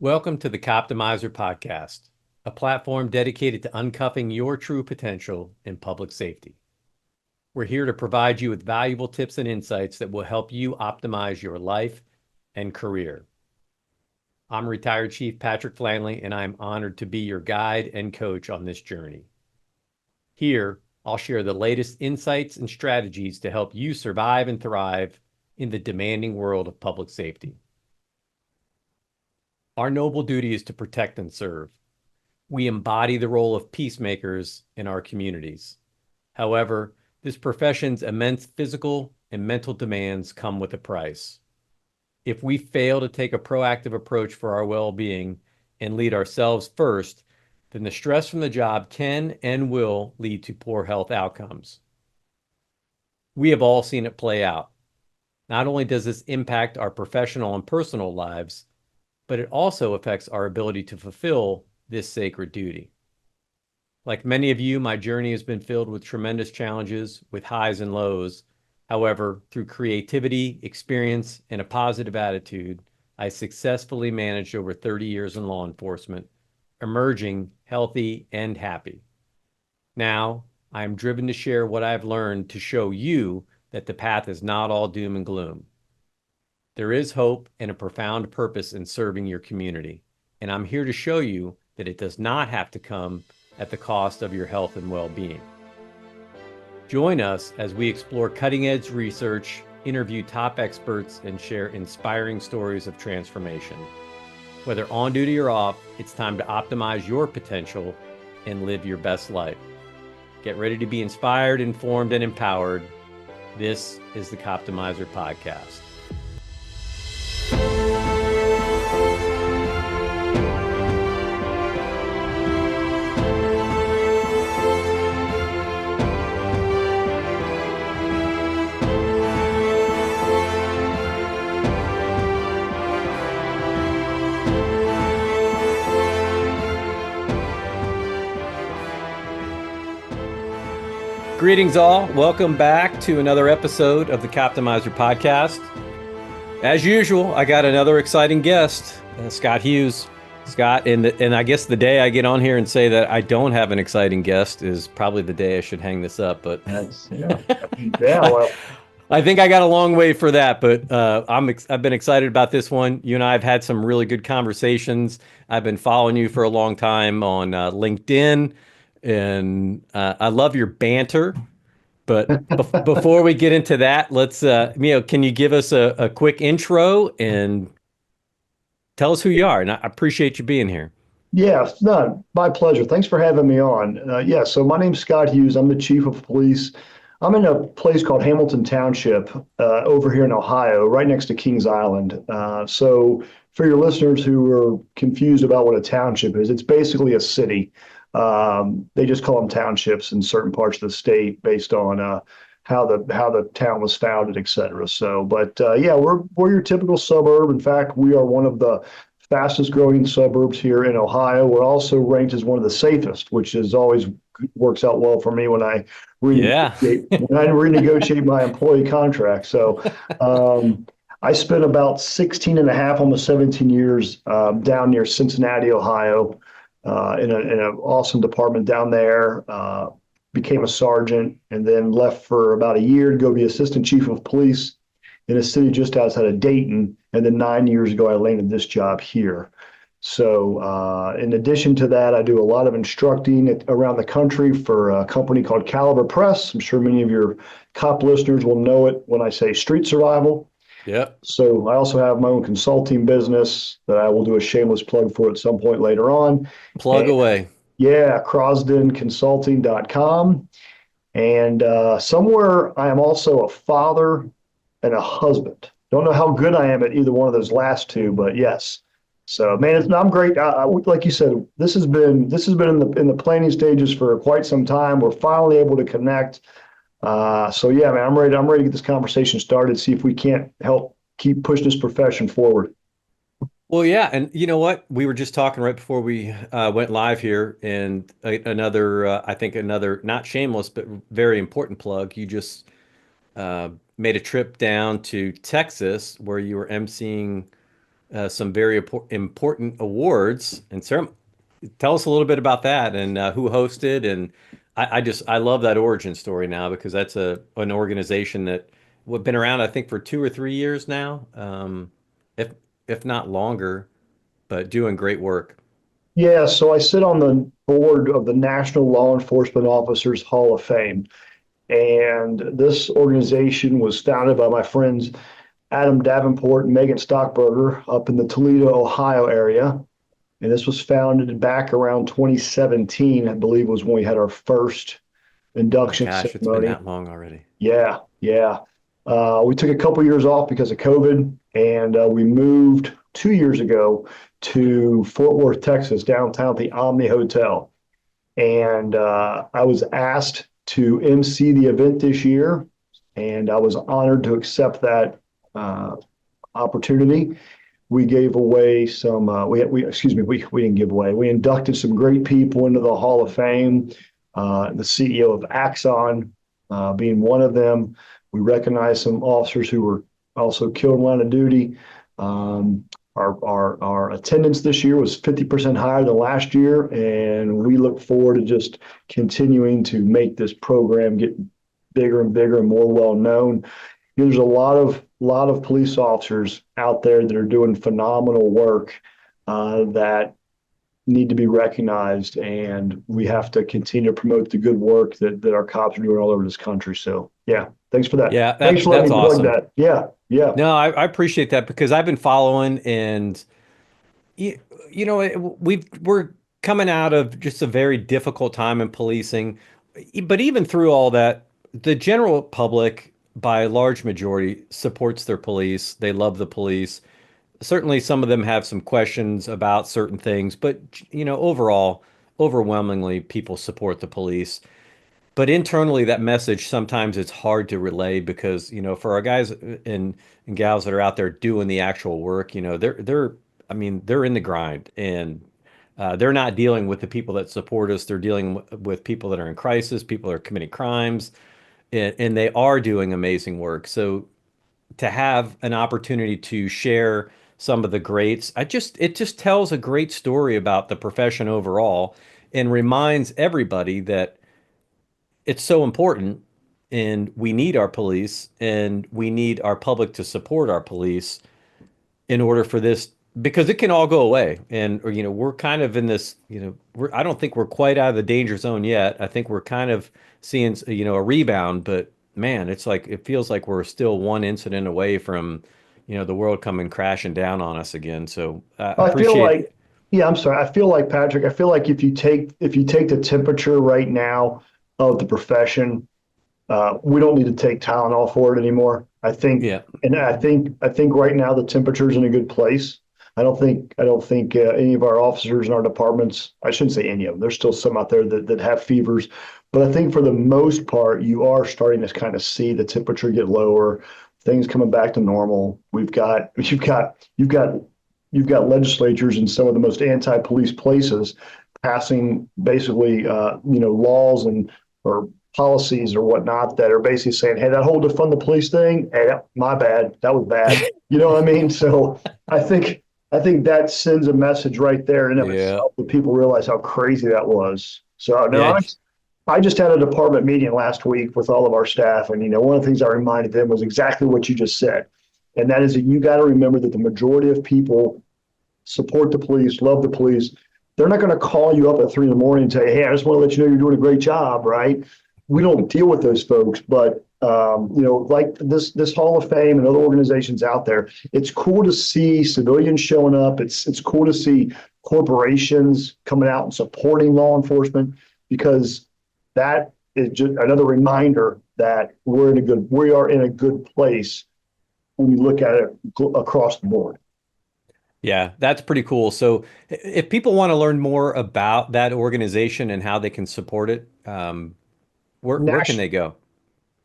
Welcome to the Coptimizer Podcast, a platform dedicated to uncuffing your true potential in public safety. We're here to provide you with valuable tips and insights that will help you optimize your life and career. I'm retired Chief Patrick Flannelly, and I'm honored to be your guide and coach on this journey. Here, I'll share the latest insights and strategies to help you survive and thrive in the demanding world of public safety. Our noble duty is to protect and serve. We embody the role of peacemakers in our communities. However, this profession's immense physical and mental demands come with a price. If we fail to take a proactive approach for our well-being and lead ourselves first, then the stress from the job can and will lead to poor health outcomes. We have all seen it play out. Not only does this impact our professional and personal lives, but it also affects our ability to fulfill this sacred duty. Like many of you, my journey has been filled with tremendous challenges, with highs and lows. However, through creativity, experience, and a positive attitude, I successfully managed over 30 years in law enforcement, emerging healthy and happy. Now, I am driven to share what I've learned to show you that the path is not all doom and gloom. There is hope and a profound purpose in serving your community, and I'm here to show you that it does not have to come at the cost of your health and well-being. Join us as we explore cutting-edge research, interview top experts, and share inspiring stories of transformation. Whether on duty or off, it's time to optimize your potential and live your best life. Get ready to be inspired, informed, and empowered. This is the Coptimizer Podcast. Greetings all. Welcome back to another episode of the Coptimizer Podcast. As usual, I got another exciting guest, Scott Hughes. Scott, and I guess the day I get on here and say that I don't have an exciting guest is probably the day I should hang this up. But well, I think I got a long way for that. But I've been excited about this one. You and I have had some really good conversations. I've been following you for a long time on LinkedIn. And I love your banter, but before we get into that, let's, can you give us a quick intro and tell us who you are? And I appreciate you being here. yeah, no, my pleasure. Thanks for having me on. So my name's Scott Hughes. I'm the chief of police. I'm in a place called Hamilton Township over here in Ohio, right next to Kings Island. So for your listeners who are confused about what a township is, it's basically a city. They just call them townships in certain parts of the state based on how the town was founded, et cetera. So, we're your typical suburb. In fact, we are one of the fastest growing suburbs here in Ohio. We're also ranked as one of the safest, which is always works out well for me when I renegotiate my employee contract. So, I spent about 16 and a half, almost 17 years down near Cincinnati, Ohio. In an awesome department down there, became a sergeant, and then left for about a year to go be assistant chief of police in a city just outside of Dayton. And then 9 years ago, I landed this job here. So in addition to that, I do a lot of instructing around the country for a company called Caliber Press. I'm sure many of your cop listeners will know it when I say street survival. Yeah. So I also have my own consulting business that I will do a shameless plug for at some point later on. Plug away. Yeah, crosdenconsulting.com. And somewhere I am also a father and a husband. Don't know how good I am at either one of those last two, but yes. So man, I'm great. Like you said, this has been in the planning stages for quite some time. We're finally able to connect. Man, I'm ready to get this conversation started, see if we can't help keep pushing this profession forward. Well, yeah. And you know what? We were just talking right before we went live here, and another, not shameless, but very important plug. You just made a trip down to Texas where you were emceeing some very important awards and ceremony. Tell us a little bit about that and who hosted. And I love that origin story now because that's an organization that we've been around, I think, for 2 or 3 years now, if if not longer, but doing great work. Yeah, so I sit on the board of the National Law Enforcement Officers Hall of Fame. And this organization was founded by my friends Adam Davenport and Megan Stockberger up in the Toledo, Ohio area. And this was founded back around 2017, I believe was when we had our first My induction gosh, it's been ceremony. that long already. Yeah, yeah. We took a couple years off because of COVID, and we moved 2 years ago to Fort Worth, Texas, downtown at the Omni Hotel. And I was asked to MC the event this year, and I was honored to accept that opportunity. We gave away some. We excuse me. We didn't give away. We inducted some great people into the Hall of Fame. The CEO of Axon being one of them. We recognized some officers who were also killed in line of duty. Our attendance this year was 50% higher than last year, and we look forward to just continuing to make this program get bigger and bigger and more well known. There's a lot of police officers out there that are doing phenomenal work that need to be recognized, and we have to continue to promote the good work that our cops are doing all over this country. So, yeah, thanks for that. Yeah, Thanks for letting that's me plug awesome. that. Yeah, yeah. No, I appreciate that because I've been following and you, we're coming out of just a very difficult time in policing, but even through all that, the general public, by a large majority, supports their police. They love the police. Certainly, some of them have some questions about certain things, but overall, overwhelmingly, people support the police. But internally, that message sometimes it's hard to relay because for our guys and gals that are out there doing the actual work, they're I mean they're in the grind and they're not dealing with the people that support us. They're dealing with people that are in crisis, people that are committing crimes, and they are doing amazing work. So to have an opportunity to share some of the greats, it just tells a great story about the profession overall and reminds everybody that it's so important and we need our police and we need our public to support our police in order for this because it can all go away and or, we're kind of in this I don't think we're quite out of the danger zone yet. I think we're kind of seeing a rebound, but man, it's like it feels like we're still one incident away from the world coming crashing down on us again. So I feel appreciate. like, yeah, I'm sorry. I feel like Patrick. I feel like if you take the temperature right now of the profession, we don't need to take Tylenol for it anymore. I think, Yeah. and I think right now the temperature's in a good place. I don't think any of our officers in our departments. I shouldn't say any of them. There's still some out there that have fevers, but I think for the most part, you are starting to kind of see the temperature get lower, things coming back to normal. You've got legislatures in some of the most anti-police places passing basically laws and or policies or whatnot that are basically saying, hey, that whole defund the police thing, hey, my bad, that was bad. You know what I mean? So I think I think that sends a message right there in and of Yeah. itself that people realize how crazy that was. So no, Yeah. I just had a department meeting last week with all of our staff, and one of the things I reminded them was exactly what you just said, and that is that you got to remember that the majority of people support the police, love the police. They're not going to call you up at 3 in the morning and say, "Hey, I just want to let you know you're doing a great job," right? We don't deal with those folks, but like this Hall of Fame and other organizations out there, it's cool to see civilians showing up. It's cool to see corporations coming out and supporting law enforcement because that is just another reminder that we are in a good place when you look at it across the board. Yeah, that's pretty cool. So if people want to learn more about that organization and how they can support it, where can Nash, they go?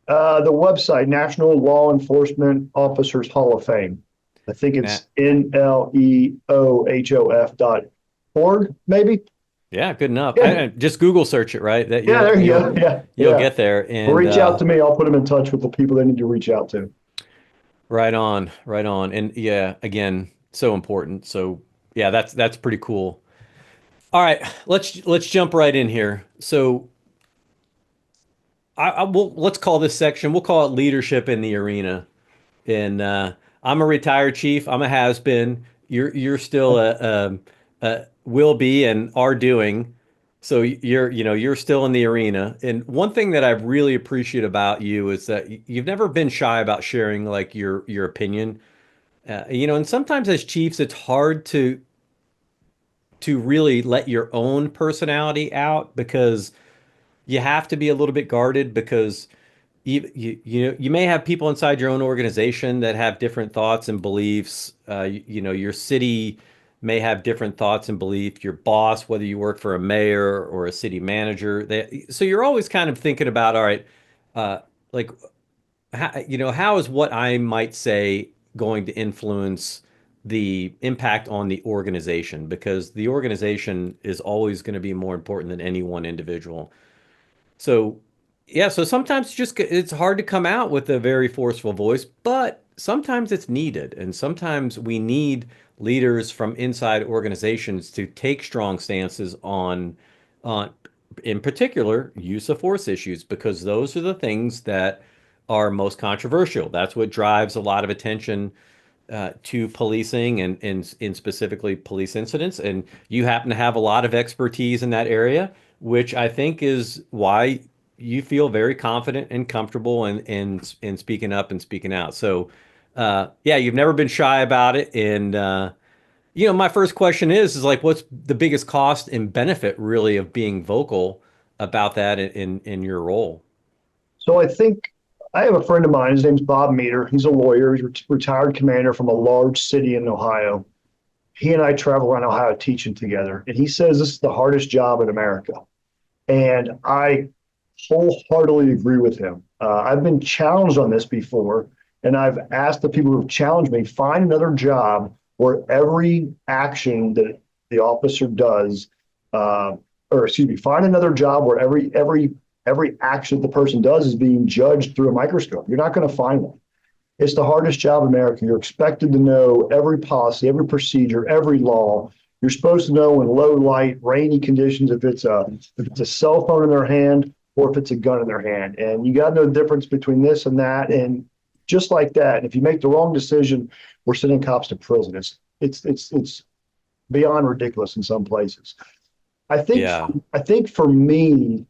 the website, National Law Enforcement Officers Hall of Fame. I think Nah. it's NLEOHOF.org, maybe. Yeah, good enough. Yeah, Just Google search it, right? That yeah, there you go. Yeah, you'll yeah. get there. Or And reach out to me. I'll put them in touch with the people they need to reach out to. right on, right on. And yeah, again, So important. So yeah, that's pretty cool. All right, let's jump right in here. So let's call this section. We'll call it leadership in the arena. And I'm a retired chief. I'm a has been. You're still a will be and are doing. So you're still in the arena. And one thing that I really appreciate about you is that you've never been shy about sharing like your opinion. And sometimes as chiefs, it's hard to really let your own personality out because you have to be a little bit guarded because you may have people inside your own organization that have different thoughts and beliefs. Your city may have different thoughts and beliefs. Your boss, whether you work for a mayor or a city manager, so you're always kind of thinking about, all right, uh, like how is what I might say going to influence the impact on the organization? Because the organization is always going to be more important than any one individual. So, yeah, so sometimes just it's hard to come out with a very forceful voice, but sometimes it's needed. And sometimes we need leaders from inside organizations to take strong stances on in particular, use of force issues, because those are the things that are most controversial. That's what drives a lot of attention to policing and in specifically police incidents. And you happen to have a lot of expertise in that area, which I think is why you feel very confident and comfortable in speaking up and speaking out. So, yeah, you've never been shy about it. And, my first question is like, what's the biggest cost and benefit really of being vocal about that in your role? So I think I have a friend of mine. His name's Bob Meter. He's a lawyer. He's a retired commander from a large city in Ohio. He and I travel around Ohio teaching together. And he says this is the hardest job in America. And I wholeheartedly agree with him. I've been challenged on this before. And I've asked the people who've challenged me, find another job where every action that the officer does, or excuse me, find another job where every action the person does is being judged through a microscope. You're not going to find one. It's the hardest job in America. You're expected to know every policy, every procedure, every law. You're supposed to know in low light, rainy conditions if it's a cell phone in their hand or if it's a gun in their hand. And you got to know the difference between this and that. And just like that, and if you make the wrong decision, we're sending cops to prison. It's beyond ridiculous in some places. I think Yeah. I think for me,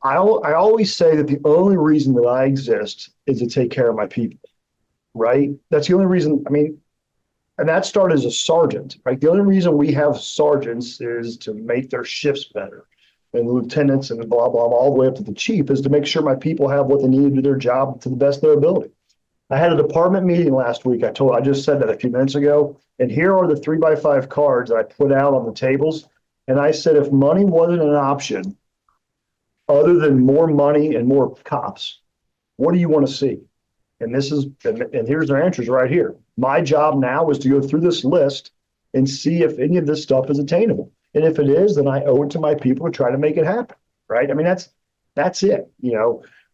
I always say that the only reason that I exist is to take care of my people, right? That's the only reason. I mean, and that started as a sergeant, right? The only reason we have sergeants is to make their shifts better, and lieutenants and blah, blah, blah, all the way up to the chief is to make sure my people have what they need to do their job to the best of their ability. I had a department meeting last week. I just said that a few minutes ago. And here are the 3x5 cards that I put out on the tables. And I said, if money wasn't an option, other than more money and more cops, what do you want to see? And here's their answers right here. My job now is to go through this list and see if any of this stuff is attainable. And if it is, then I owe it to my people to try to make it happen. Right. I mean, that's it.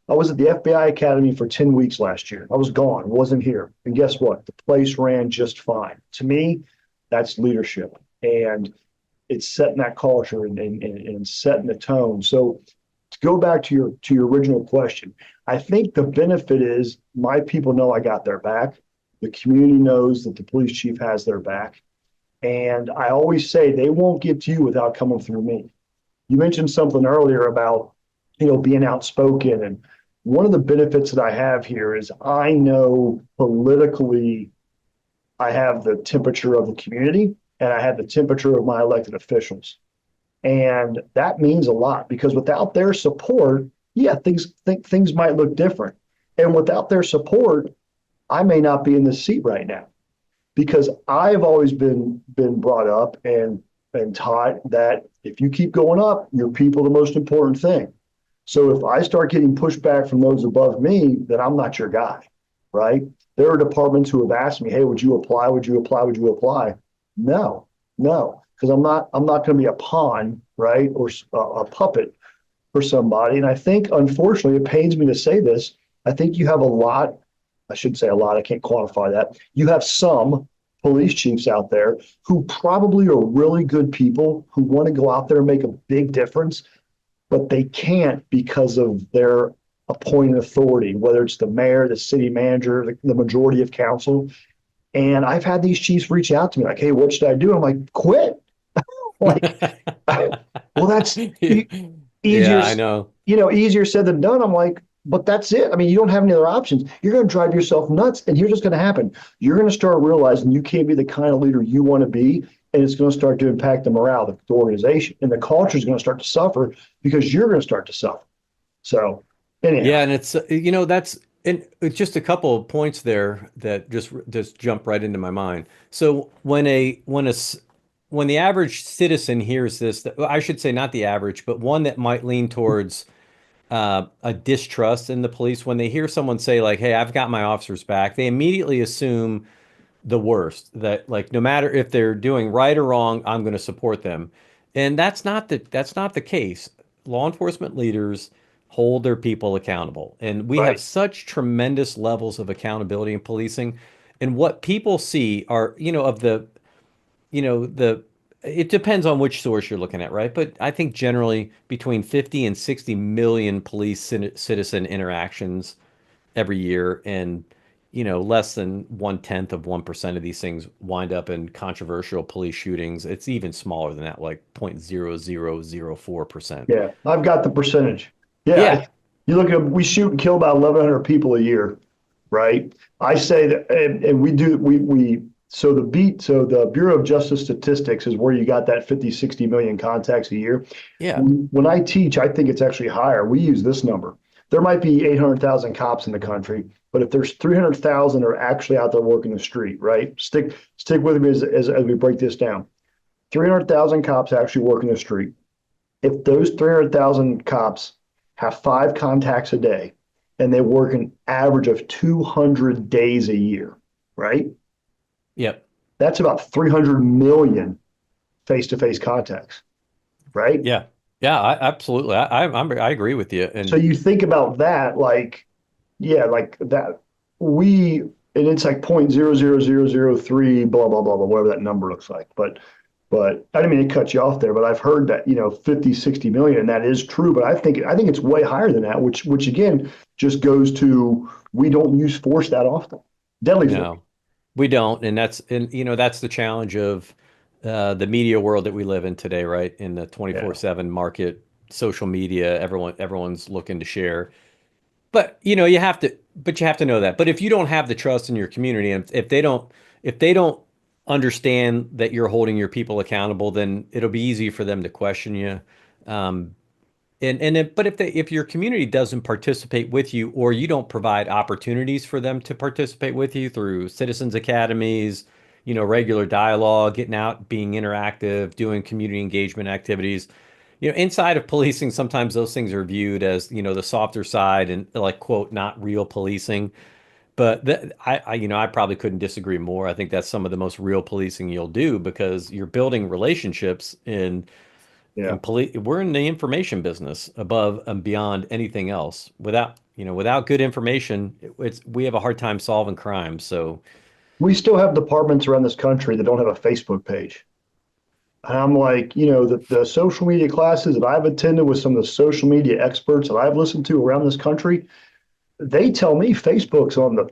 I was at the FBI Academy for 10 weeks last year. I was gone, wasn't here. And guess what? The place ran just fine. To me, that's leadership. And it's setting that culture and setting the tone. So to go back to your original question, I think the benefit is my people know I got their back. The community knows that the police chief has their back. And I always say they won't get to you without coming through me. You mentioned something earlier about, being outspoken. And one of the benefits that I have here is I know politically I have the temperature of the community and I have the temperature of my elected officials. And that means a lot because without their support, yeah, things might look different. And without their support, I may not be in this seat right now because I've always been brought up and taught that if you keep going up, your people are the most important thing. So if I start getting pushback from those above me, then I'm not your guy, right? There are departments who have asked me, hey, would you apply? Would you apply? Would you apply? No, because I'm not going to be a pawn, right? Or a puppet for somebody. And I think, unfortunately, it pains me to say this. I think you have a lot I should say a lot, I can't quantify that. You have some police chiefs out there who probably are really good people who want to go out there and make a big difference, but they can't because of their appointed authority, whether it's the mayor, the city manager, the majority of council. And I've had these chiefs reach out to me like, hey, what should I do? I'm like, quit. Like, well, that's easier, Yeah, I know. easier said than done. I'm like, but that's it. I mean, you don't have any other options. You're going to drive yourself nuts. And here's what's going to happen. You're going to start realizing you can't be the kind of leader you want to be. And it's going to start to impact the morale of the organization. And the culture is going to start to suffer because you're going to start to suffer. So, anyhow. Yeah, and it's that's and it's just a couple of points there that just jump right into my mind. So when the average citizen hears this, I should say not the average, but one that might lean towards a distrust in the police, when they hear someone say like, "Hey, I've got my officers back," they immediately assume the worst, that like no matter if they're doing right or wrong, I'm going to support them. And that's not the case. Law enforcement leaders hold their people accountable. And we have Right. such tremendous levels of accountability in policing. And what people see are, of the it depends on which source you're looking at, right? But I think generally between 50 and 60 million police citizen interactions every year, and less than 1/10 of 1% of these things wind up in controversial police shootings. It's even smaller than that, like 0.0004%. Yeah, I've got the percentage. Yeah. Yeah, you look at we shoot and kill about 1,100 people a year, right? I say that, and we do we so the Bureau of Justice Statistics is where you got that 50, 60 million contacts a year. Yeah. When I teach, I think it's actually higher. We use this number. There might be 800,000 cops in the country, but if there's 300,000 are actually out there working the street, right? Stick with me as we break this down. 300,000 cops actually working the street. If those 300,000 cops have 5 contacts a day and they work an average of 200 days a year, right? Yep. That's about 300 million face-to-face contacts, right? Yeah. Yeah, absolutely. I agree with you. So And you think about that, like, yeah, like that. And it's like 0.00003, blah, blah, blah, blah, whatever that number looks like. But I didn't mean to cut you off there, but I've heard that, 50, 60 million, and that is true. But I think it's way higher than that, which again just goes to we don't use force that often. Deadly force. no, we don't. And that's the challenge of the media world that we live in today, right? In the Yeah. 24/7 market, social media, everyone's looking to share. But you have to know that. But if you don't have the trust in your community, and if they don't understand that you're holding your people accountable, then it'll be easy for them to question you. Um, but if your community doesn't participate with you, or you don't provide opportunities for them to participate with you through citizens academies, regular dialogue, getting out, being interactive, doing community engagement activities, inside of policing, sometimes those things are viewed as, the softer side and like, quote, not real policing. But I probably couldn't disagree more. I think that's some of the most real policing you'll do, because you're building relationships Yeah. we're in the information business above and beyond anything else. Without good information, we have a hard time solving crime. So We still have departments around this country that don't have a Facebook page. And I'm like, the social media classes that I've attended with some of the social media experts that I've listened to around this country, they tell me Facebook's on the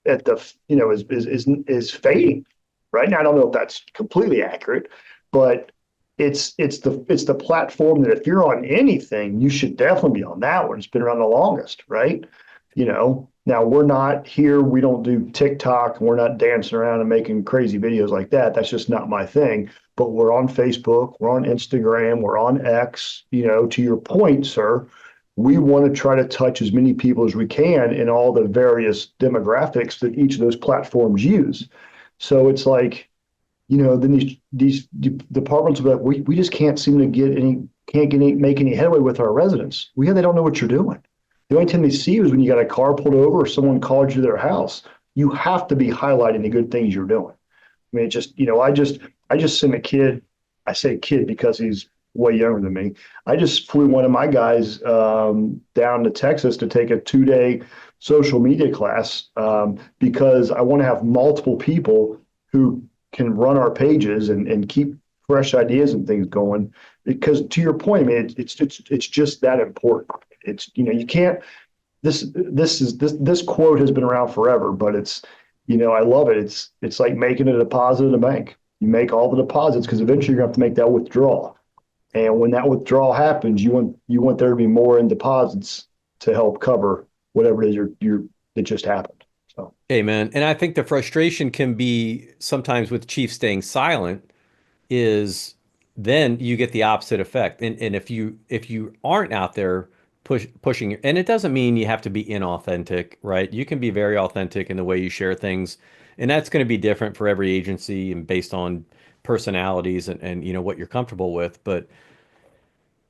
at the is fading right now. I don't know if that's completely accurate, but it's the platform that if you're on anything, you should definitely be on that one. It's been around the longest, right? Now we're not here. We don't do TikTok, and we're not dancing around and making crazy videos like that. That's just not my thing. But we're on Facebook, we're on Instagram, we're on X. To your point, sir, we want to try to touch as many people as we can in all the various demographics that each of those platforms use. So it's like, then these departments will be like, we just can't seem to make any headway with our residents. They don't know what you're doing. The only time they see you is when you got a car pulled over or someone called you to their house. You have to be highlighting the good things you're doing. I mean, I just sent a kid. I say kid because he's way younger than me. I just flew one of my guys down to Texas to take a 2-day social media class because I want to have multiple people who can run our pages and keep fresh ideas and things going. Because to your point, I mean, it's just that important. It's you can't. This quote has been around forever, but I love it. It's like making a deposit in a bank. You make all the deposits because eventually you're gonna have to make that withdrawal. And when that withdrawal happens, you want there to be more in deposits to help cover whatever it is that just happened. So Amen. And I think the frustration can be sometimes with chiefs staying silent is then you get the opposite effect. And if you aren't out there pushing, and it doesn't mean you have to be inauthentic, right? You can be very authentic in the way you share things, and that's going to be different for every agency and based on personalities and what you're comfortable with. But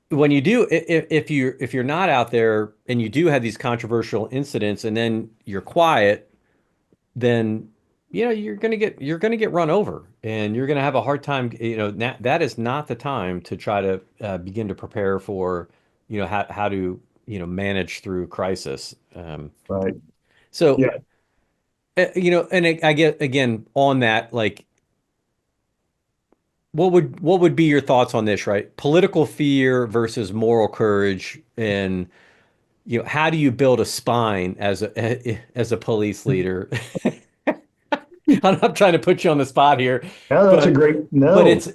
when you do, if you're not out there and you do have these controversial incidents and then you're quiet, then you're gonna get run over and you're gonna have a hard time. That is not the time to try to begin to prepare for how to manage through crisis. right, So yeah. and I get again on that, like what would be your thoughts on this, right? Political fear versus moral courage, and how do you build a spine as a police leader? I'm not trying to put you on the spot here, Yeah, that's a but great but no. it's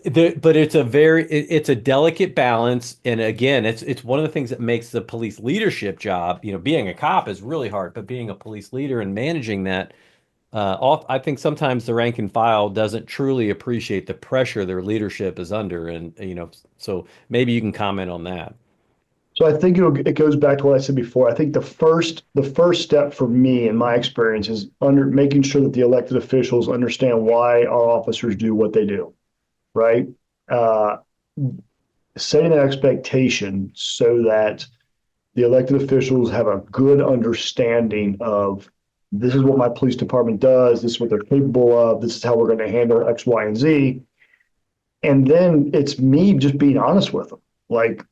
a delicate balance. And again, it's one of the things that makes the police leadership job, being a cop is really hard, but being a police leader and managing that, I think sometimes the rank and file doesn't truly appreciate the pressure their leadership is under. And, so maybe you can comment on that. So I think it goes back to what I said before. I think the first step for me in my experience is under making sure that the elected officials understand why our officers do what they do, right? Uh, Setting an expectation so that the elected officials have a good understanding of this is what my police department does, this is what they're capable of, this is how we're going to handle X, Y, and Z. And then it's me just being honest with them. Like,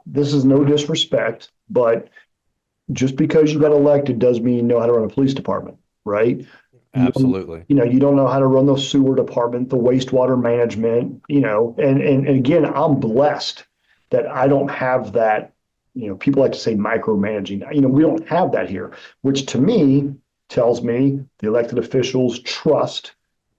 this is no disrespect, but just because you got elected does mean you know how to run a police department, right? You don't, Absolutely. you don't know how to run the sewer department, the wastewater management, and again, I'm blessed that I don't have that. People like to say micromanaging. We don't have that here, which to me tells me the elected officials trust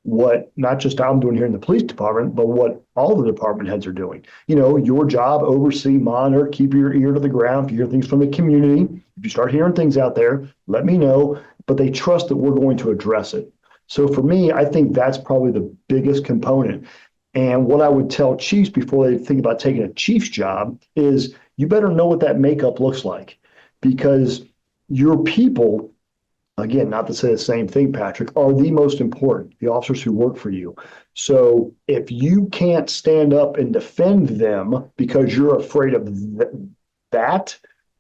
what not just I'm doing here in the police department, but what all the department heads are doing. Your job, oversee, monitor, keep your ear to the ground. If you hear things from the community, if you start hearing things out there, let me know. But they trust that we're going to address it. So for me, I think that's probably the biggest component. And what I would tell chiefs before they think about taking a chief's job is you better know what that makeup looks like because your people, again, not to say the same thing, Patrick, are the most important, the officers who work for you. So if you can't stand up and defend them because you're afraid of that,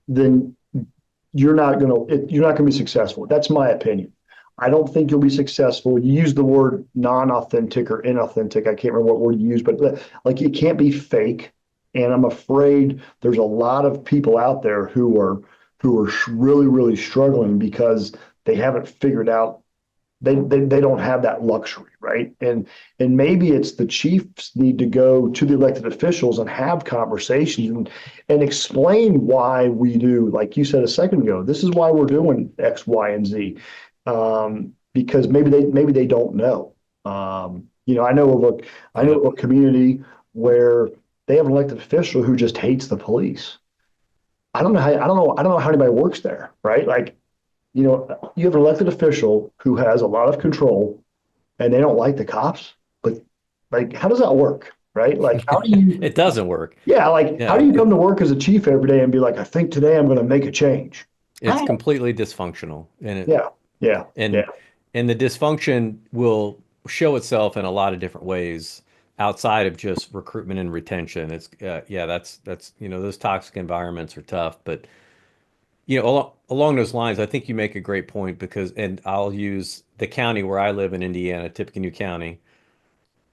then you're not going to be successful. That's my opinion. I don't think you'll be successful. You use the word non-authentic or inauthentic. I can't remember what word you use, but like it can't be fake. And I'm afraid there's a lot of people out there who are really, really struggling because they haven't figured out they don't have that luxury, right? And maybe it's the chiefs need to go to the elected officials and have conversations and explain why we do, like you said a second ago, this is why we're doing X, Y, and Z. Because maybe they don't know. I know of a community where they have an elected official who just hates the police. I don't know how anybody works there, right? Like, you have an elected official who has a lot of control and they don't like the cops, but like, how does that work? Right? Like, how do you, It doesn't work. yeah, like, how Yeah, do you come to work as a chief every day and be like, I think today I'm going to make a change? it's completely dysfunctional, and it Yeah, yeah, yeah. and and the dysfunction will show itself in a lot of different ways outside of just recruitment and retention. It's yeah, that's those toxic environments are tough, but along those lines, I think you make a great point because, and I'll use the county where I live in Indiana, Tippecanoe County.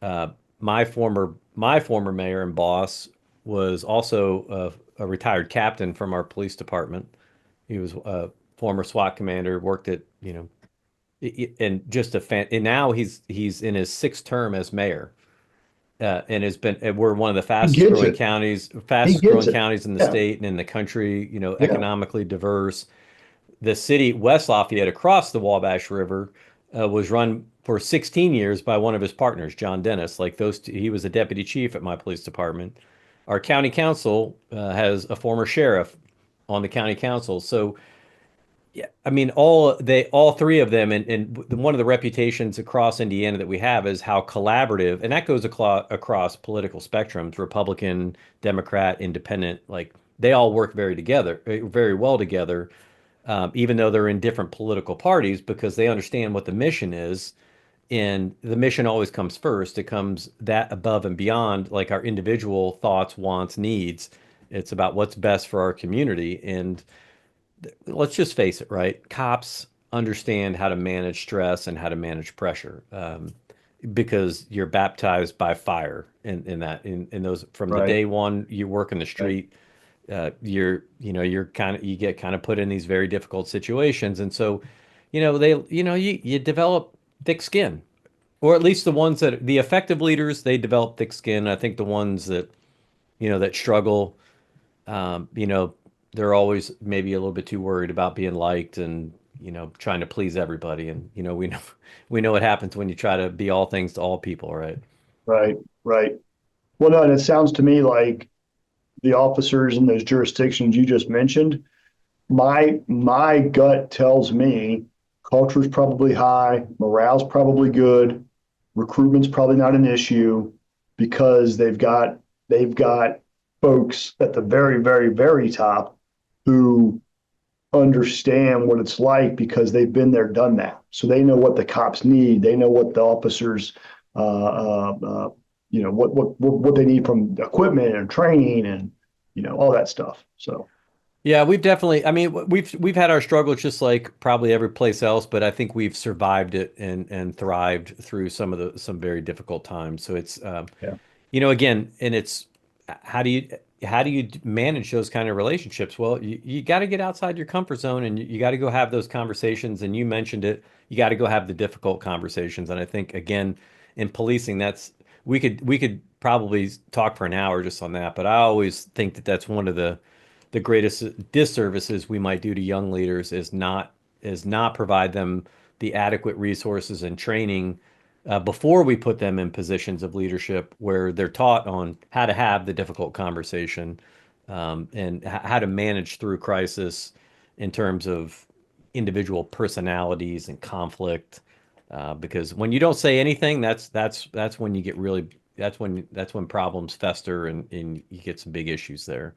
Uh, my former mayor and boss was also a retired captain from our police department. He was former SWAT commander, worked at, and just a fan. And now he's in his sixth term as mayor, and has been. And we're one of the He gets it. He fastest gets growing it. counties in the Yeah. state and in the country. Yeah. Economically diverse. The city, West Lafayette, across the Wabash River, was run for 16 years by one of his partners, John Dennis. Like those, two, he was a deputy chief at my police department. Our county council has a former sheriff on the county council. So, yeah, I mean, all three of them, and one of the reputations across Indiana that we have is how collaborative, and that goes across political spectrums, Republican, Democrat, Independent. Like they all work very well together, even though they're in different political parties, because they understand what the mission is. And the mission always comes first. It comes that above and beyond like our individual thoughts, wants, needs. It's about what's best for our community. And let's just face it, right? Cops understand how to manage stress and how to manage pressure, because you're baptized by fire in those from the Right. day one you work in the Right. street. You get kind of put in these very difficult situations, and so you develop thick skin, or at least the ones that the effective leaders, they develop thick skin. I think the ones that that struggle, um, you know, they're always maybe a little bit too worried about being liked and trying to please everybody. And we know we know what happens when you try to be all things to all people, right? Right. Right. Well, no, and it sounds to me like the officers in those jurisdictions you just mentioned, my gut tells me culture's probably high, morale's probably good, recruitment's probably not an issue because they've got folks at the very, very, very top who understand what it's like because they've been there, done that. So they know what the cops need. They know what the officers, uh, what they need from equipment and training and all that stuff. So Yeah, we've definitely. I mean, we've had our struggles just like probably every place else, but I think we've survived it and thrived through some very difficult times. So it's yeah, again, and it's how do you manage those kind of relationships? Well, you got to get outside your comfort zone, and you got to go have those conversations. And you mentioned it, you got to go have the difficult conversations. And I think again, in policing, that's we could probably talk for an hour just on that. But I always think that that's one of the greatest disservices we might do to young leaders is not provide them the adequate resources and training before we put them in positions of leadership where they're taught on how to have the difficult conversation, and how to manage through crisis in terms of individual personalities and conflict. Because when you don't say anything, that's when you get really that's when problems fester and you get some big issues there.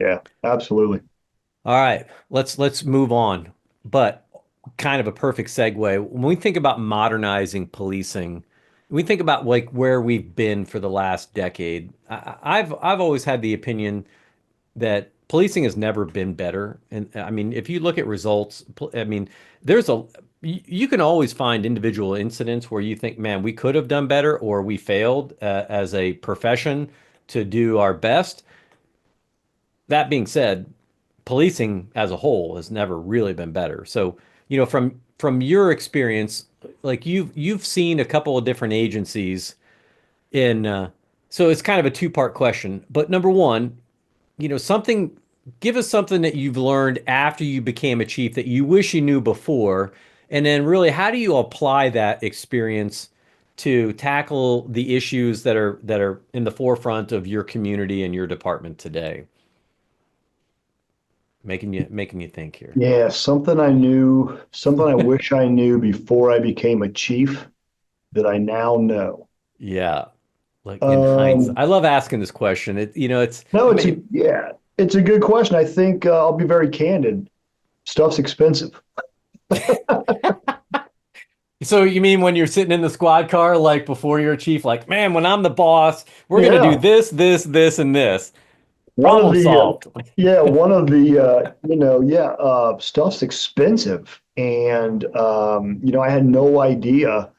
yeah, absolutely. All right, let's move on. But kind of a perfect segue. When we think about modernizing policing, we think about like where we've been for the last decade. I've always had the opinion that policing has never been better. And I mean, if you look at results, I mean, there's a you can always find individual incidents where you think, man, we could have done better or we failed as a profession to do our best. That being said, policing as a whole has never really been better. So, from your experience, like you've seen a couple of different agencies in so it's kind of a two-part question. But number one, something give us something that you've learned after you became a chief that you wish you knew before. And then really, how do you apply that experience to tackle the issues that are in the forefront of your community and your department today? Making you think here. Yeah, something I wish I knew before I became a chief that I now know. Yeah, like in hindsight, Um, I love asking this question. no, it's a good question. I think I'll be very candid. Stuff's expensive. so you mean when you're sitting in the squad car, like before you're a chief, like, man, when I'm the boss, we're gonna do Yeah, this, and this. one of Problem the solved. yeah, one of the stuff's expensive, and I had no idea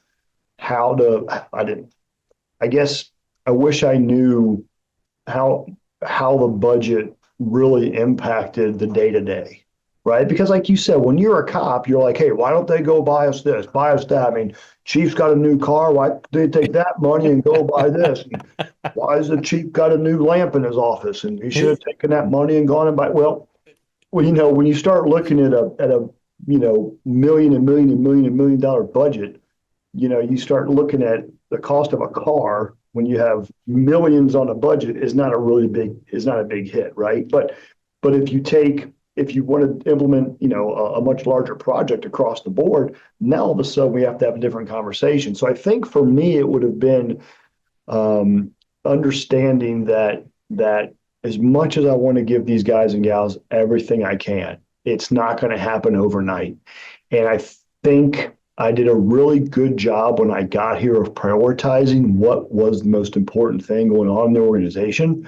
how to. I didn't. I guess I wish I knew how how the budget really impacted the day to day. right? Because like you said, when you're a cop, you're like, hey, why don't they go buy us this, buy us that? I mean, chief's got a new car. Why don't they take that money and go buy this? And why has the chief got a new lamp in his office? And he should have taken that money and gone and buy. Well, when you start looking at a million dollar budget, you start looking at the cost of a car when you have millions on a budget is not a big hit, right? But if you want to implement, a much larger project across the board, now all of a sudden we have to have a different conversation. So I think for me, it would have been understanding that as much as I want to give these guys and gals everything I can, it's not going to happen overnight. And I think I did a really good job when I got here of prioritizing what was the most important thing going on in the organization.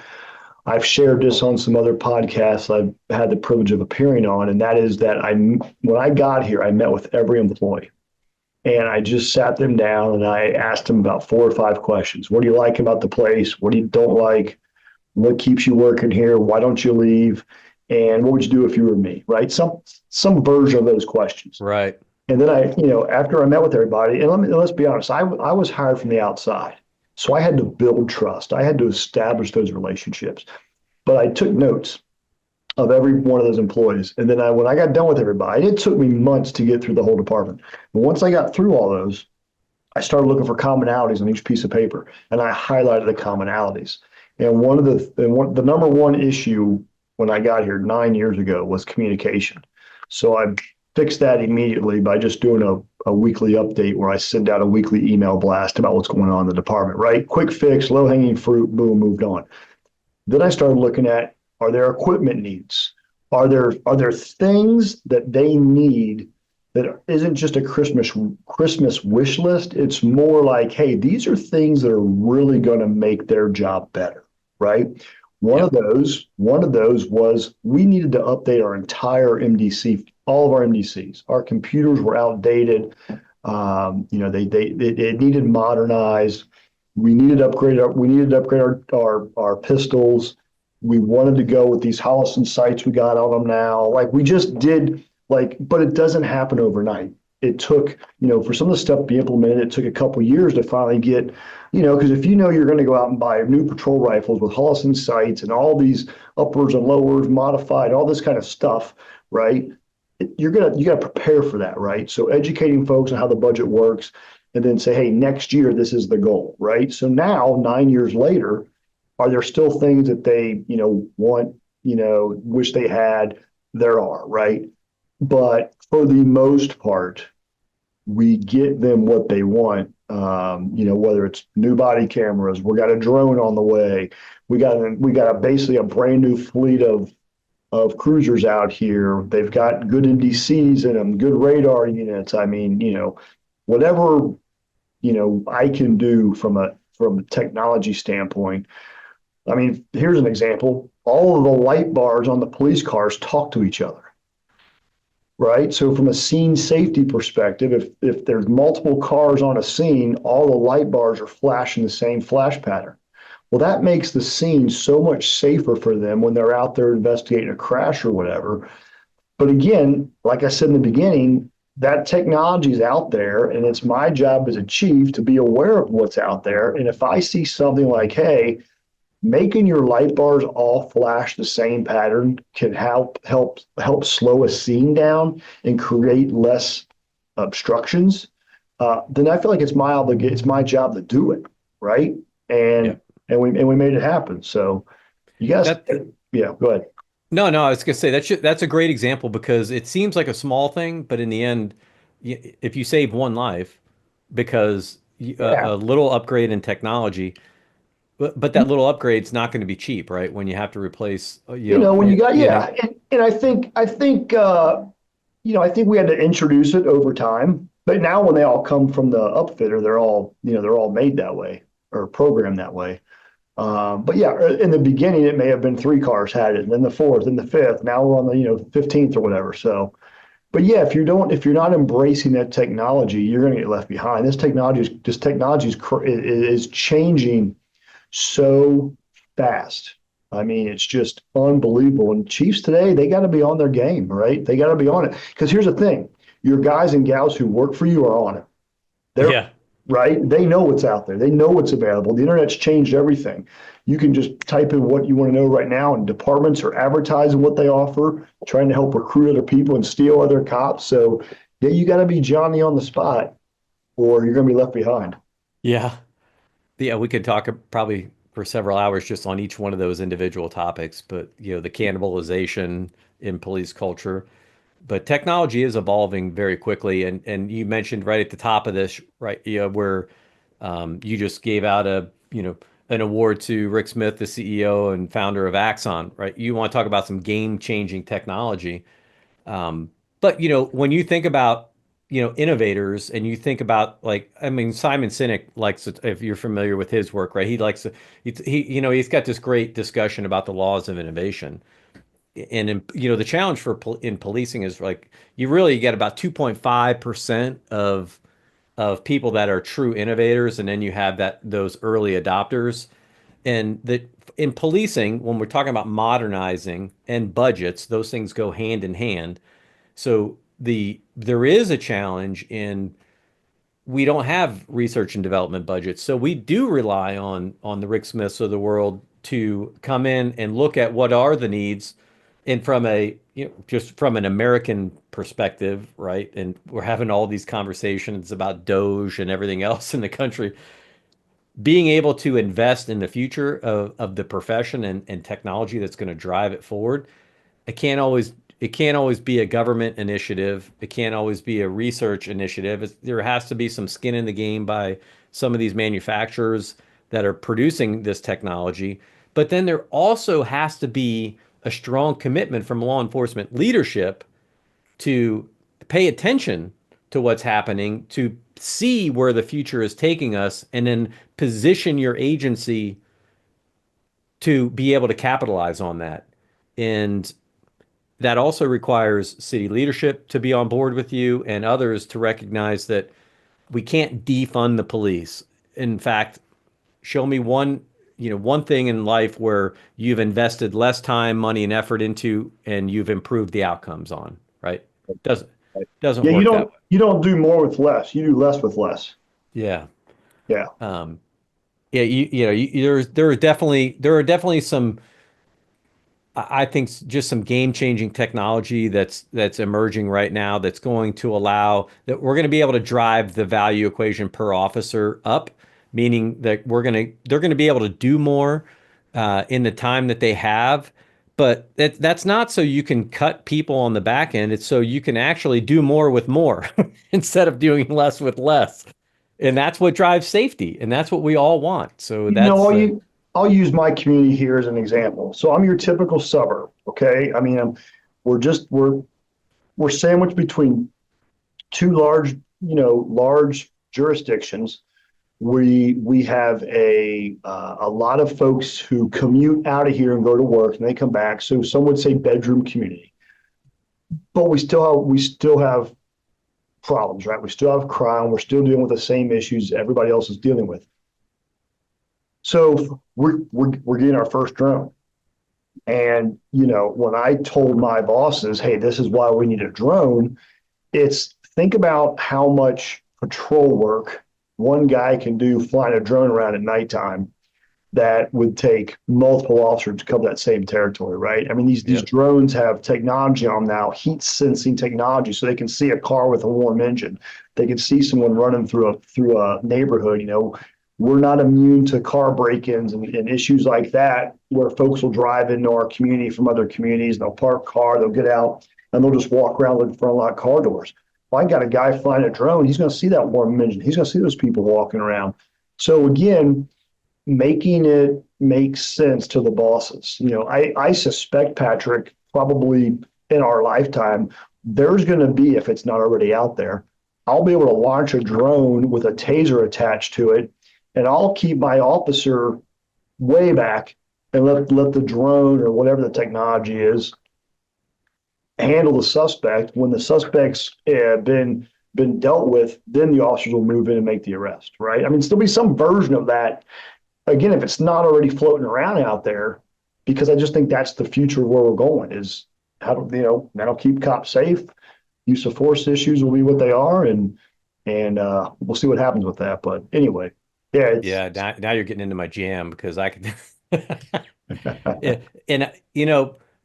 I've shared this on some other podcasts I've had the privilege of appearing on, and that is that when I got here, I met with every employee. And I just sat them down and I asked them about 4 or 5 questions. What do you like about the place? What do you don't like? What keeps you working here? Why don't you leave? And what would you do if you were me? Right? Some version of those questions. Right. And then after I met with everybody, and let's be honest, I was hired from the outside. So I had to build trust. I had to establish those relationships. But I took notes of every one of those employees. And then when I got done with everybody, it took me months to get through the whole department. But once I got through all those, I started looking for commonalities on each piece of paper, and I highlighted the commonalities. And the number one issue when I got here 9 years ago was communication. So I fixed that immediately by just doing a weekly update where I send out a weekly email blast about what's going on in the department, right? Quick fix, low hanging fruit, boom, moved on. Then I started looking at, are there equipment needs? Are there things that they need that isn't just a Christmas wish list? It's more like, hey, these are things that are really going to make their job better, right? One of those was we needed to update our entire MDC, all of our MDCs. Our computers were outdated. They needed modernized. We needed to upgrade our pistols. We wanted to go with these Holliston sights we got on them now. Like we just did, but it doesn't happen overnight. It took, for some of the stuff to be implemented, it took a couple of years to finally get, because if you're going to go out and buy new patrol rifles with Holliston sights and all these uppers and lowers modified, all this kind of stuff, right? You got to prepare for that, right? So educating folks on how the budget works, and then say, hey, next year this is the goal, right? So now 9 years later, are there still things that they want, wish they had? There are, right? But for the most part, we get them what they want. Whether it's new body cameras, we got a drone on the way. We got basically a brand new fleet of cruisers out here. They've got good NDCs in them, good radar units. I mean, whatever I can do from a technology standpoint. I mean, here's an example. All of the light bars on the police cars talk to each other. Right. So from a scene safety perspective, if there's multiple cars on a scene, all the light bars are flashing the same flash pattern. Well, that makes the scene so much safer for them when they're out there investigating a crash or whatever. But again, like I said in the beginning, that technology is out there, and it's my job as a chief to be aware of what's out there. And if I see something like, hey, making your light bars all flash the same pattern can help slow a scene down and create less obstructions, then I feel like it's my job to do it, right? And we made it happen. So you guys, go ahead. No, I was gonna say that's a great example because it seems like a small thing, but in the end, if you save one life because a little upgrade in technology. But that little upgrade's not going to be cheap, right? When you have to replace, when you got, and I think we had to introduce it over time. But now when they all come from the upfitter, they're all made that way or programmed that way. But in the beginning, it may have been 3 cars had it, and then the 4th, and the 5th. Now we're on the 15th or whatever. So, but if you're not embracing that technology, you're going to get left behind. This technology is changing so fast. I mean, it's just unbelievable. And Chiefs today, they got to be on their game, right? They got to be on it. Because here's the thing, your guys and gals who work for you are on it. They're Yeah. right. They know what's out there. They know what's available. The internet's changed everything. You can just type in what you want to know right now, and departments are advertising what they offer, trying to help recruit other people and steal other cops. So yeah, you got to be Johnny on the spot, or you're going to be left behind. Yeah. Yeah, we could talk probably for several hours just on each one of those individual topics, but the cannibalization in police culture. But technology is evolving very quickly, and you mentioned right at the top of this, right, where you just gave out an award to Rick Smith, the CEO and founder of Axon, right? You want to talk about some game-changing technology. But when you think about innovators, and you think about, like, I mean, Simon Sinek likes to, if you're familiar with his work, right? He likes to he's got this great discussion about the laws of innovation. And the challenge in policing is, like, you really get about 2.5% of people that are true innovators, and then you have those early adopters. And that in policing, when we're talking about modernizing and budgets, those things go hand in hand. So there is a challenge in, we don't have research and development budgets. So we do rely on the Rick Smiths of the world to come in and look at what are the needs, and from just from an American perspective, right? And we're having all these conversations about Doge and everything else in the country. Being able to invest in the future of the profession and technology that's going to drive it forward. It can't always be a government initiative. It can't always be a research initiative. There has to be some skin in the game by some of these manufacturers that are producing this technology. But then there also has to be a strong commitment from law enforcement leadership to pay attention to what's happening, to see where the future is taking us, and then position your agency to be able to capitalize on that. And that also requires city leadership to be on board with you, and others to recognize that we can't defund the police. In fact, show me one thing in life where you've invested less time, money, and effort into, and you've improved the outcomes on, right? Doesn't doesn't Yeah, you work that don't way. you don't do more with less. You do less with less. Yeah. Yeah. Um, yeah, there are definitely some, I think, just some game-changing technology that's emerging right now, that's going to allow that we're going to be able to drive the value equation per officer up, meaning that they're going to be able to do more in the time that they have. But that's not so you can cut people on the back end. It's so you can actually do more with more instead of doing less with less. And that's what drives safety, and that's what we all want. So You know, that's I'll use my community here as an example. So I'm your typical suburb. Okay. I mean, we're just we're sandwiched between two large jurisdictions. We have a lot of folks who commute out of here and go to work and they come back. So some would say bedroom community, but we still have problems, right? We still have crime. We're still dealing with the same issues everybody else is dealing with. So we're getting our first drone. And when I told my bosses, hey, this is why we need a drone, it's think about how much patrol work one guy can do flying a drone around at nighttime that would take multiple officers to cover that same territory, right? I mean, these Yep. drones have technology on them now, heat sensing technology, so they can see a car with a warm engine. They can see someone running through a neighborhood. We're not immune to car break-ins and issues like that, where folks will drive into our community from other communities, and they'll park a car, they'll get out, and they'll just walk around looking for unlocked car doors. If I got a guy flying a drone, he's going to see that warm engine. He's going to see those people walking around. So again, making it make sense to the bosses. I suspect, Patrick, probably in our lifetime, there's going to be, if it's not already out there, I'll be able to launch a drone with a taser attached to it, and I'll keep my officer way back and let the drone or whatever the technology is handle the suspect. When the suspect's been dealt with, then the officers will move in and make the arrest, right? I mean, there'll be some version of that. Again, if it's not already floating around out there, because I just think that's the future of where we're going is how do, that'll keep cops safe. Use of force issues will be what they are. And we'll see what happens with that. But anyway, yeah, Yeah, now you're getting into my jam because I could. Yeah, and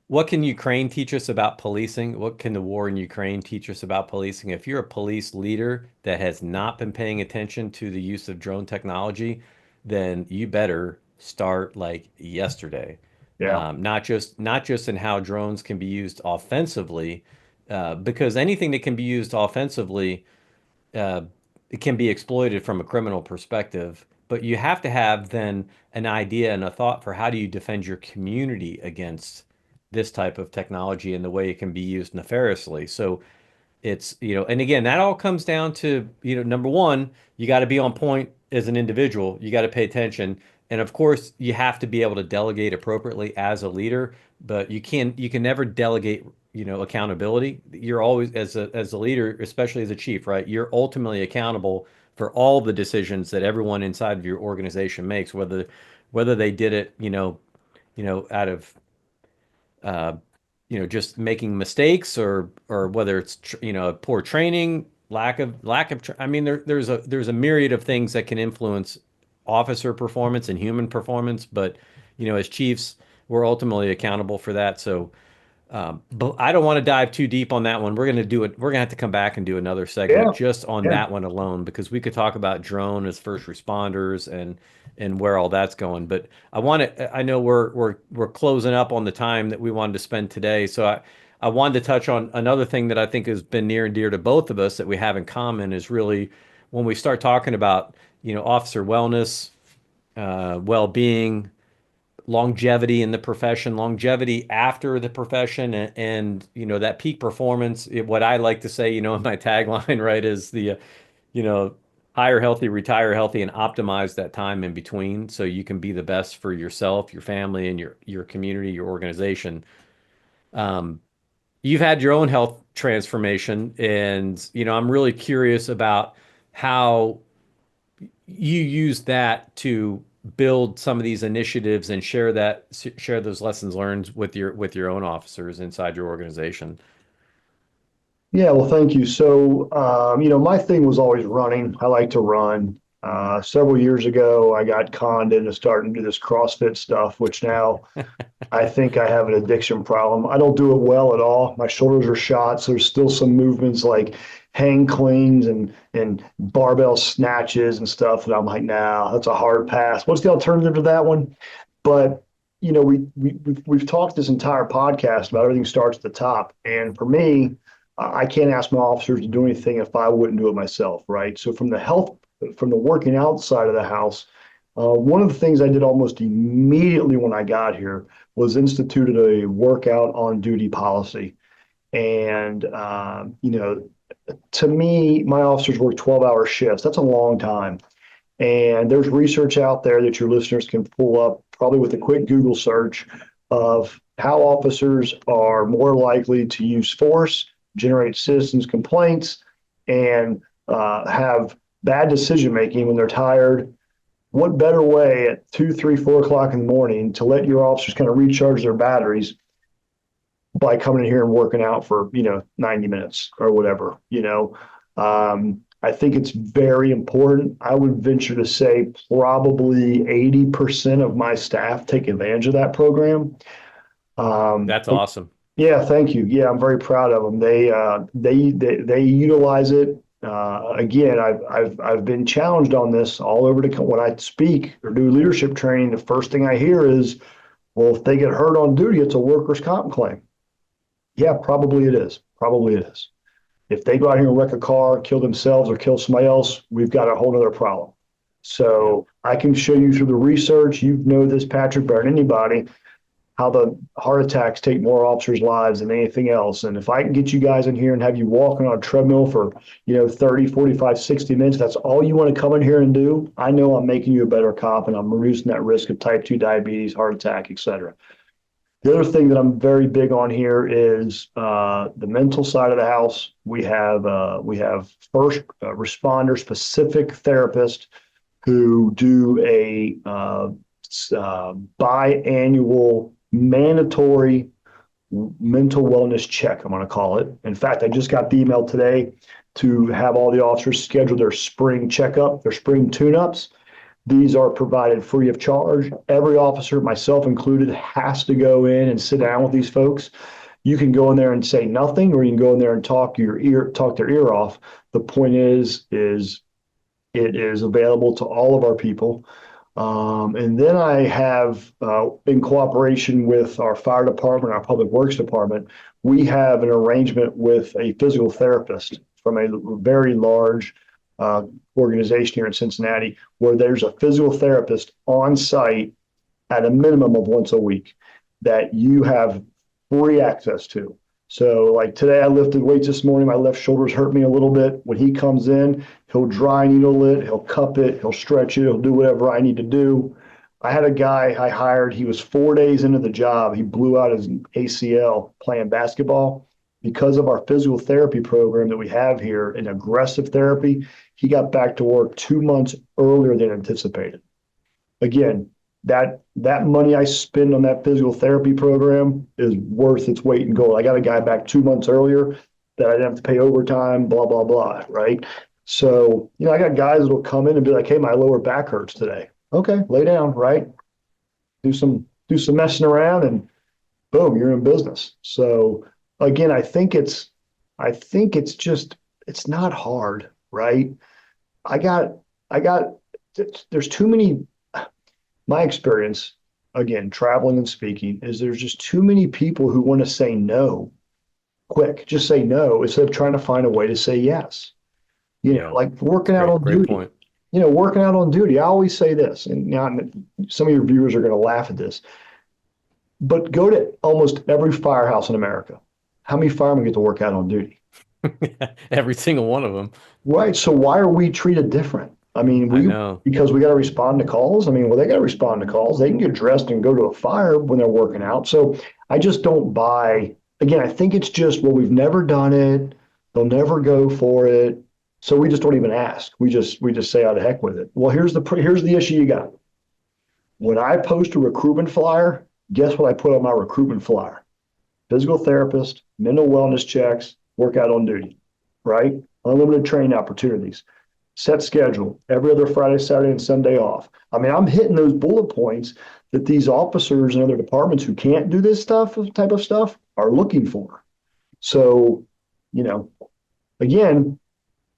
what can Ukraine teach us about policing? What can the war in Ukraine teach us about policing? If you're a police leader that has not been paying attention to the use of drone technology, then you better start like yesterday. yeah, Not just in how drones can be used offensively, because anything that can be used offensively uh, it can be exploited from a criminal perspective, but you have to have then an idea and a thought for how do you defend your community against this type of technology and the way it can be used nefariously. So it's, and again, that all comes down to, number one, you got to be on point as an individual. You got to pay attention. And of course, you have to be able to delegate appropriately as a leader, but you can never delegate, accountability. You're always as a leader, especially as a chief, right? You're ultimately accountable for all the decisions that everyone inside of your organization makes, whether they did it, out of uh, just making mistakes or whether it's poor training, I mean, there's a myriad of things that can influence officer performance and human performance, but as chiefs, we're ultimately accountable for that. So but I don't want to dive too deep on that one. We're going to do it. We're going to have to come back and do another segment yeah, just on yeah. that one alone because we could talk about drone as first responders and where all that's going. But I know we're closing up on the time that we wanted to spend today. So I wanted to touch on another thing that I think has been near and dear to both of us that we have in common is really when we start talking about, officer wellness, well-being, longevity in the profession, longevity after the profession, and that peak performance. What I like to say, in my tagline, right, is the you know hire healthy, retire healthy, and optimize that time in between so you can be the best for yourself, your family, and your community, your organization. Um, you've had your own health transformation, and I'm really curious about how you use that to build some of these initiatives and share those lessons learned with your own officers inside your organization. Yeah, well, thank you. So, my thing was always running. I like to run. Several years ago, I got conned into starting to do this CrossFit stuff, which now I think I have an addiction problem. I don't do it well at all. My shoulders are shot, so there's still some movements like hang cleans and barbell snatches and stuff. And I'm like, nah, that's a hard pass. What's the alternative to that one? But we've talked this entire podcast about everything starts at the top, and for me, I can't ask my officers to do anything if I wouldn't do it myself, right? So from the working out side of the house, one of the things I did almost immediately when I got here was instituted a workout on duty policy. And, to me, my officers work 12-hour shifts. That's a long time. And there's research out there that your listeners can pull up probably with a quick Google search of how officers are more likely to use force, generate citizens' complaints, and have bad decision making when they're tired. What better way at 2, 3, 4 o'clock in the morning to let your officers kind of recharge their batteries by coming in here and working out for 90 minutes or whatever. I think it's very important. I would venture to say probably 80% of my staff take advantage of that program. That's awesome. Yeah, thank you. Yeah, I'm very proud of them. They utilize it. Again, I've been challenged on this all over when I speak or do leadership training. The first thing I hear is, "Well, if they get hurt on duty, it's a workers' comp claim." Yeah, probably it is. Probably it is. If they go out here and wreck a car, kill themselves, or kill somebody else, we've got a whole other problem. So I can show you through the research. You know this, Patrick, better than anybody, how the heart attacks take more officers' lives than anything else. And if I can get you guys in here and have you walking on a treadmill for, 30, 45, 60 minutes, that's all you want to come in here and do, I know I'm making you a better cop and I'm reducing that risk of type 2 diabetes, heart attack, et cetera. The other thing that I'm very big on here is the mental side of the house. We have first responder specific therapists who do a biannual mandatory mental wellness check, I'm going to call it. In fact, I just got the email today to have all the officers schedule their spring checkup, their spring tune-ups. These are provided free of charge. Every officer, myself included, has to go in and sit down with these folks. You can go in there and say nothing, or you can go in there and talk their ear off. The point is it is available to all of our people. And then I have, in cooperation with our fire department, our public works department, we have an arrangement with a physical therapist from a very large organization here in Cincinnati, where there's a physical therapist on site at a minimum of once a week that you have free access to. So like today, I lifted weights this morning. My left shoulder's hurt me a little bit. When he comes in, he'll dry needle it, he'll cup it, he'll stretch it, he'll do whatever I need to do. I had a guy I hired. He was 4 days into the job. He blew out his ACL playing basketball. Because of our physical therapy program that we have here in aggressive therapy, he got back to work 2 months earlier than anticipated. Again, that money I spend on that physical therapy program is worth its weight in gold. I got a guy back 2 months earlier that I didn't have to pay overtime, blah, blah, blah, right? So, I got guys that will come in and be like, hey, my lower back hurts today. Okay, lay down, right? Do some messing around and boom, you're in business. So again, I think it's not hard, right? There's too many. My experience, again, traveling and speaking, is there's just too many people who want to say no quick. Just say no instead of trying to find a way to say yes. Like working out on duty. Point. Working out on duty. I always say this, and now some of your viewers are going to laugh at this, but go to almost every firehouse in America. How many firemen get to work out on duty? Every single one of them. Right. So why are we treated different? I mean, because we got to respond to calls. I mean, well, they got to respond to calls. They can get dressed and go to a fire when they're working out. So I just don't buy. Again, I think it's just, well, we've never done it. They'll never go for it. So we just don't even ask. We just say, "Out of heck with it." Well, here's the issue you got. When I post a recruitment flyer, guess what I put on my recruitment flyer? Physical therapist, mental wellness checks, workout on duty, right? Unlimited training opportunities. Set schedule, every other Friday, Saturday, and Sunday off. I mean, I'm hitting those bullet points that these officers and other departments who can't do this type of stuff are looking for. So, again,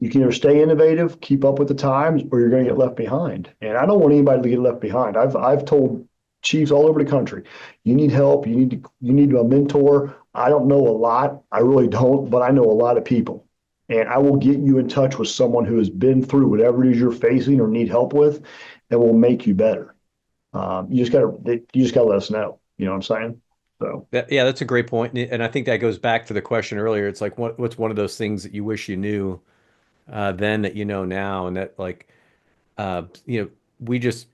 you can either stay innovative, keep up with the times, or you're going to get left behind. And I don't want anybody to get left behind. I've told chiefs all over the country, you need help, you need a mentor. I don't know a lot. I really don't, but I know a lot of people. And I will get you in touch with someone who has been through whatever it is you're facing or need help with, and will make you better. You just gotta let us know. You know what I'm saying? So yeah, that's a great point. And I think that goes back to the question earlier. It's like, what's one of those things that you wish you knew then that you know now, and that we just.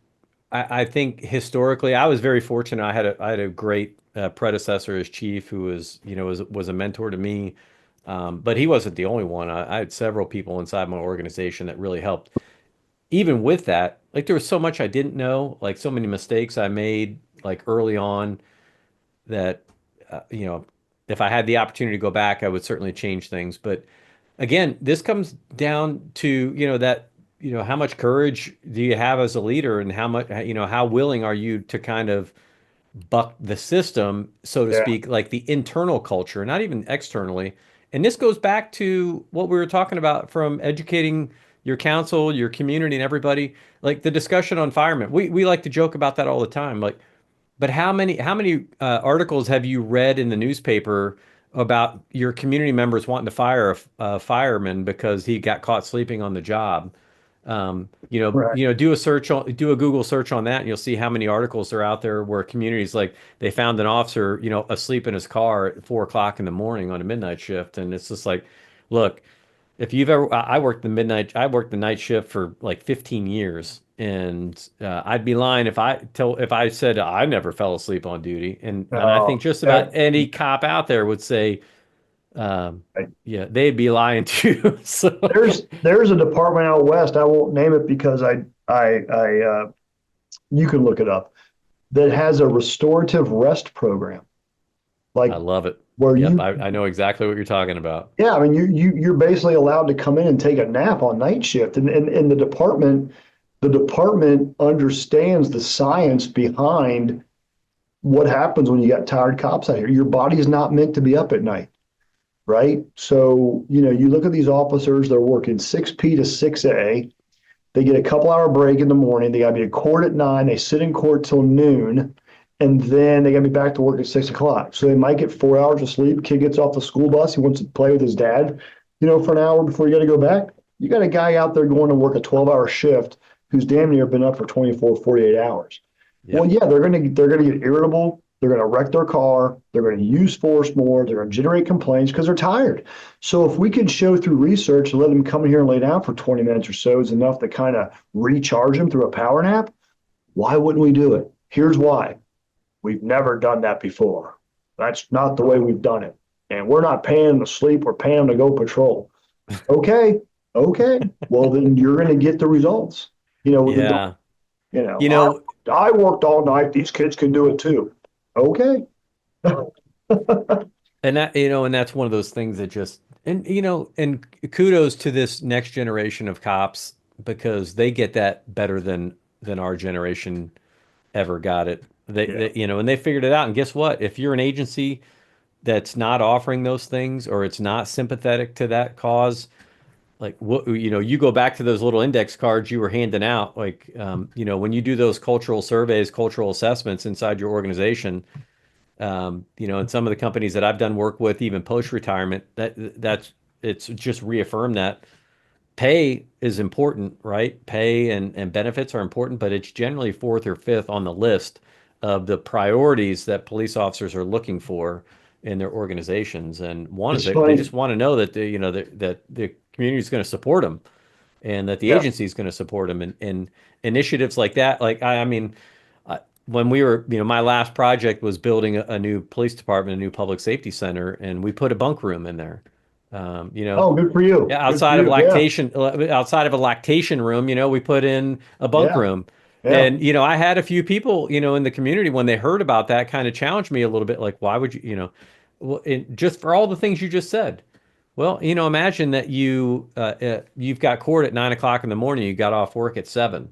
I think historically, I was very fortunate. I had a great predecessor as chief who was a mentor to me. But he wasn't the only one. I had several people inside my organization that really helped. Even with that, like there was so much I didn't know, like so many mistakes I made like early on that, if I had the opportunity to go back, I would certainly change things. But again, this comes down to, how much courage do you have as a leader, and how willing are you to kind of buck the system, so to yeah, speak, like the internal culture, not even externally. And this goes back to what we were talking about from educating your council, your community, and everybody. Like the discussion on firemen, we like to joke about that all the time. Like, but how many articles have you read in the newspaper about your community members wanting to fire a fireman because he got caught sleeping on the job? right. Do a Google search on that, and you'll see how many articles are out there where communities like they found an officer, asleep in his car at 4 o'clock in the morning on a midnight shift. And it's just like, look, if you've ever, I worked the night shift for like 15 years, and I'd be lying if I said I never fell asleep on duty. And I think just about any cop out there would say, yeah, they'd be lying too. So there's a department out west. I won't name it because you can look it up. that has a restorative rest program, like I love it. where Yep, you, I know exactly what you're talking about. yeah, I mean, you're basically allowed to come in and take a nap on night shift, and the department understands the science behind what happens when you got tired cops out here. Your body is not meant to be up at night, right? So, you look at these officers, they're working 6P to 6A. They get a couple hour break in the morning. They got to be at court at 9. They sit in court till noon. And then they got to be back to work at 6 o'clock. So they might get 4 hours of sleep. Kid gets off the school bus. He wants to play with his dad, for an hour before you got to go back. You got a guy out there going to work a 12-hour shift who's damn near been up for 24, 48 hours. Well, Yep. yeah, they're gonna get irritable. They're gonna wreck their car. They're gonna use force more. They're gonna generate complaints because they're tired. So if we can show through research and let them come in here and lay down for 20 minutes or so is enough to kind of recharge them through a power nap, why wouldn't we do it? Here's why. We've never done that before. That's not the way we've done it. And we're not paying them to sleep. We're paying them to go patrol. Okay. Okay. Well, then you're going to get the results. Yeah. You I, know, I worked all night. These kids can do it too. Okay. and that's one of those things that just, and kudos to this next generation of cops because they get that better than our generation ever got it. Yeah. And they figured it out. And guess what? If you're an agency that's not offering those things or it's not sympathetic to that cause, like what, you go back to those little index cards you were handing out, like, when you do those cultural surveys, cultural assessments inside your organization, and some of the companies that I've done work with, even post-retirement, it's just reaffirmed that pay is important, right? Pay and benefits are important, but it's generally fourth or fifth on the list of the priorities that police officers are looking for in their organizations. And one is It's they funny. just want to know that that the community is going to support them and that the Yeah. agency is going to support them. And initiatives like that, like I mean, when we were, my last project was building a new police department, a new public safety center, and we put a bunk room in there. Um, you know, Oh, good for you. yeah, Good for you. Yeah. outside of a lactation room, we put in a bunk Yeah. room. Yeah. And, I had a few people, in the community when they heard about that kind of challenged me a little bit, like, why would well, just for all the things you just said. Well, imagine that you've got court at 9 o'clock in the morning, you got off work at 7.